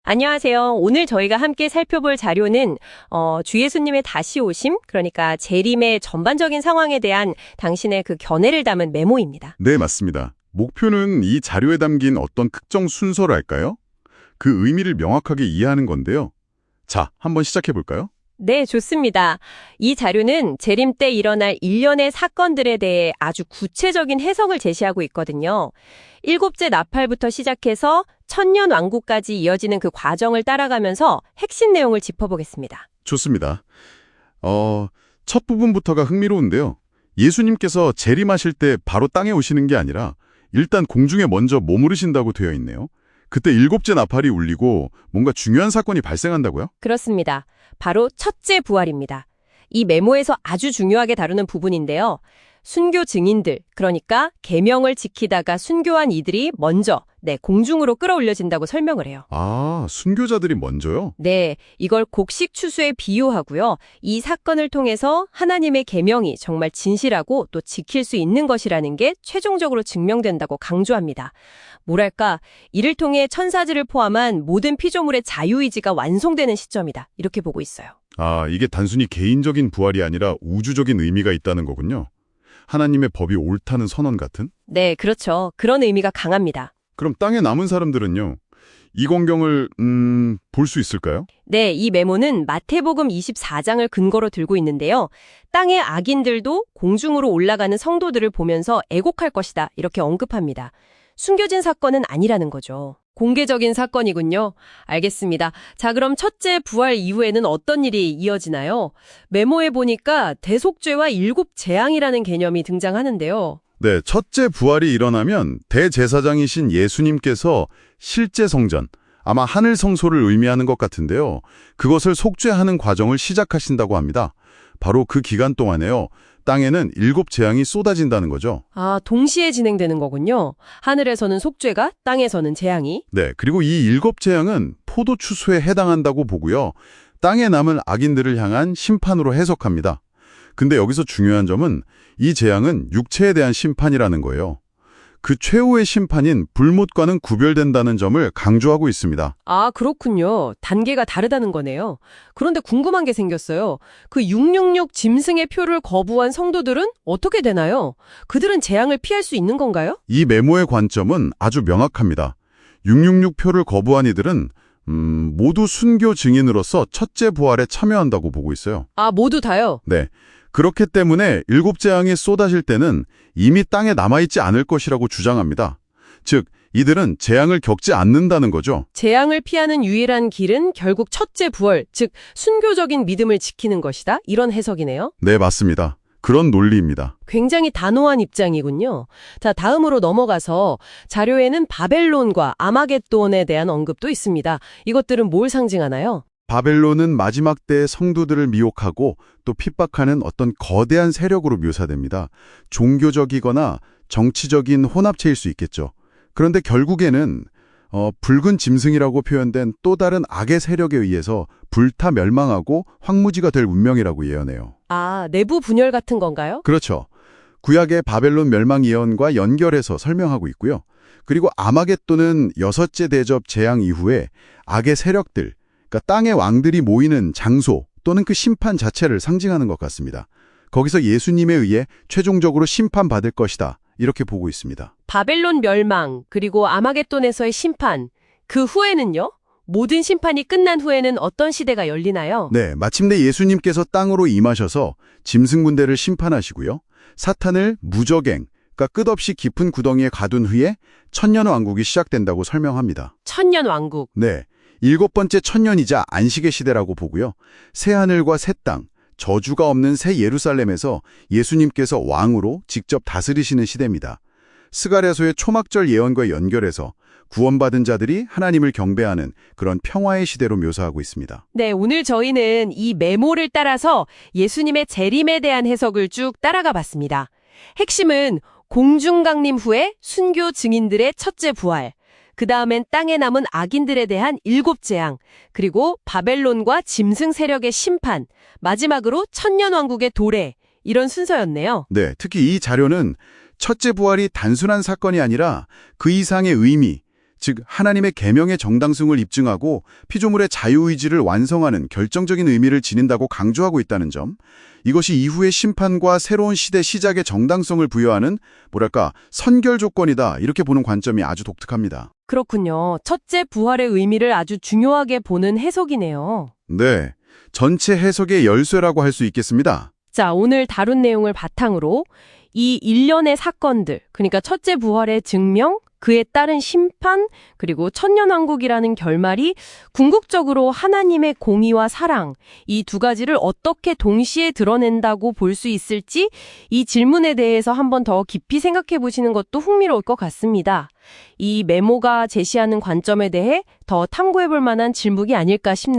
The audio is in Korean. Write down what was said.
안녕하세요. 오늘 저희가 함께 살펴볼 자료는 주 예수님의 다시 오심, 그러니까 재림의 전반적인 상황에 대한 당신의 그 견해를 담은 메모입니다. 네, 맞습니다. 목표는 이 자료에 담긴 어떤 특정 순서랄까요? 그 의미를 명확하게 이해하는 건데요. 자, 한번 시작해 볼까요? 네, 좋습니다. 이 자료는 재림 때 일어날 일련의 사건들에 대해 아주 구체적인 해석을 제시하고 있거든요. 일곱째 나팔부터 시작해서 천년 왕국까지 이어지는 그 과정을 따라가면서 핵심 내용을 짚어보겠습니다. 좋습니다. 첫 부분부터가 흥미로운데요. 예수님께서 재림하실 때 바로 땅에 오시는 게 아니라 일단 공중에 먼저 머무르신다고 되어 있네요. 그때 일곱째 나팔이 울리고 뭔가 중요한 사건이 발생한다고요? 그렇습니다. 바로 첫째 부활입니다. 이 메모에서 아주 중요하게 다루는 부분인데요. 순교 증인들, 그러니까 계명을 지키다가 순교한 이들이 먼저 공중으로 끌어올려진다고 설명을 해요. 아, 순교자들이 먼저요? 네, 이걸 곡식 추수에 비유하고요. 이 사건을 통해서 하나님의 계명이 정말 진실하고 또 지킬 수 있는 것이라는 게 최종적으로 증명된다고 강조합니다. 뭐랄까, 이를 통해 천사들을 포함한 모든 피조물의 자유의지가 완성되는 시점이다. 이렇게 보고 있어요. 아, 이게 단순히 개인적인 부활이 아니라 우주적인 의미가 있다는 거군요. 하나님의 법이 옳다는 선언 같은? 네, 그렇죠. 그런 의미가 강합니다. 그럼 땅에 남은 사람들은요? 이 광경을 볼 수 있을까요? 네, 이 메모는 마태복음 24장을 근거로 들고 있는데요. 땅의 악인들도 공중으로 올라가는 성도들을 보면서 애곡할 것이다. 이렇게 언급합니다. 숨겨진 사건은 아니라는 거죠. 공개적인 사건이군요. 알겠습니다. 자, 그럼 첫째 부활 이후에는 어떤 일이 이어지나요? 메모에 보니까 대속죄와 일곱 재앙이라는 개념이 등장하는데요. 네, 첫째 부활이 일어나면 대제사장이신 예수님께서 실제 성전, 아마 하늘 성소를 의미하는 것 같은데요. 그것을 속죄하는 과정을 시작하신다고 합니다. 바로 그 기간 동안에요. 땅에는 일곱 재앙이 쏟아진다는 거죠. 아, 동시에 진행되는 거군요. 하늘에서는 속죄가, 땅에서는 재앙이. 네, 그리고 이 일곱 재앙은 포도 추수에 해당한다고 보고요. 땅에 남은 악인들을 향한 심판으로 해석합니다. 근데 여기서 중요한 점은 이 재앙은 육체에 대한 심판이라는 거예요. 그 최후의 심판인 불못과는 구별된다는 점을 강조하고 있습니다. 아, 그렇군요. 단계가 다르다는 거네요. 그런데 궁금한 게 생겼어요. 그 666 짐승의 표를 거부한 성도들은 어떻게 되나요? 그들은 재앙을 피할 수 있는 건가요? 이 메모의 관점은 아주 명확합니다. 666표를 거부한 이들은 모두 순교 증인으로서 첫째 부활에 참여한다고 보고 있어요. 아, 모두 다요? 네. 그렇기 때문에 일곱 재앙이 쏟아질 때는 이미 땅에 남아있지 않을 것이라고 주장합니다. 즉, 이들은 재앙을 겪지 않는다는 거죠. 재앙을 피하는 유일한 길은 결국 첫째 부활, 즉 순교적인 믿음을 지키는 것이다. 이런 해석이네요. 네, 맞습니다. 그런 논리입니다. 굉장히 단호한 입장이군요. 자, 다음으로 넘어가서 자료에는 바벨론과 아마겟돈에 대한 언급도 있습니다. 이것들은 뭘 상징하나요? 바벨론은 마지막 때의 성도들을 미혹하고 또 핍박하는 어떤 거대한 세력으로 묘사됩니다. 종교적이거나 정치적인 혼합체일 수 있겠죠. 그런데 결국에는 붉은 짐승이라고 표현된 또 다른 악의 세력에 의해서 불타 멸망하고 황무지가 될 운명이라고 예언해요. 아, 내부 분열 같은 건가요? 그렇죠. 구약의 바벨론 멸망 예언과 연결해서 설명하고 있고요. 그리고 아마겟돈은 여섯째 대접 재앙 이후에 악의 세력들, 그러니까 땅의 왕들이 모이는 장소 또는 그 심판 자체를 상징하는 것 같습니다. 거기서 예수님에 의해 최종적으로 심판받을 것이다. 이렇게 보고 있습니다. 바벨론 멸망, 그리고 아마겟돈에서의 심판, 그 후에는요? 모든 심판이 끝난 후에는 어떤 시대가 열리나요? 네, 마침내 예수님께서 땅으로 임하셔서 짐승 군대를 심판하시고요. 사탄을 무적행, 그러니까 끝없이 깊은 구덩이에 가둔 후에 천년 왕국이 시작된다고 설명합니다. 천년 왕국. 네, 일곱 번째 천년이자 안식의 시대라고 보고요. 새하늘과 새 땅, 저주가 없는 새 예루살렘에서 예수님께서 왕으로 직접 다스리시는 시대입니다. 스가랴서의 초막절 예언과 연결해서 구원받은 자들이 하나님을 경배하는 그런 평화의 시대로 묘사하고 있습니다. 네, 오늘 저희는 이 메모를 따라서 예수님의 재림에 대한 해석을 쭉 따라가 봤습니다. 핵심은 공중 강림 후에 순교 증인들의 첫째 부활, 그 다음엔 땅에 남은 악인들에 대한 일곱 재앙, 그리고 바벨론과 짐승 세력의 심판, 마지막으로 천년왕국의 도래, 이런 순서였네요. 네, 특히 이 자료는 첫째 부활이 단순한 사건이 아니라 그 이상의 의미, 즉 하나님의 계명의 정당성을 입증하고 피조물의 자유의지를 완성하는 결정적인 의미를 지닌다고 강조하고 있다는 점, 이것이 이후의 심판과 새로운 시대 시작의 정당성을 부여하는 뭐랄까 선결 조건이다 이렇게 보는 관점이 아주 독특합니다. 그렇군요. 첫째 부활의 의미를 아주 중요하게 보는 해석이네요. 네, 전체 해석의 열쇠라고 할 수 있겠습니다. 자, 오늘 다룬 내용을 바탕으로 이 일련의 사건들, 그러니까 첫째 부활의 증명, 그에 따른 심판, 그리고 천년왕국이라는 결말이 궁극적으로 하나님의 공의와 사랑, 이 두 가지를 어떻게 동시에 드러낸다고 볼 수 있을지 이 질문에 대해서 한 번 더 깊이 생각해 보시는 것도 흥미로울 것 같습니다. 이 메모가 제시하는 관점에 대해 더 탐구해 볼 만한 질문이 아닐까 싶네요.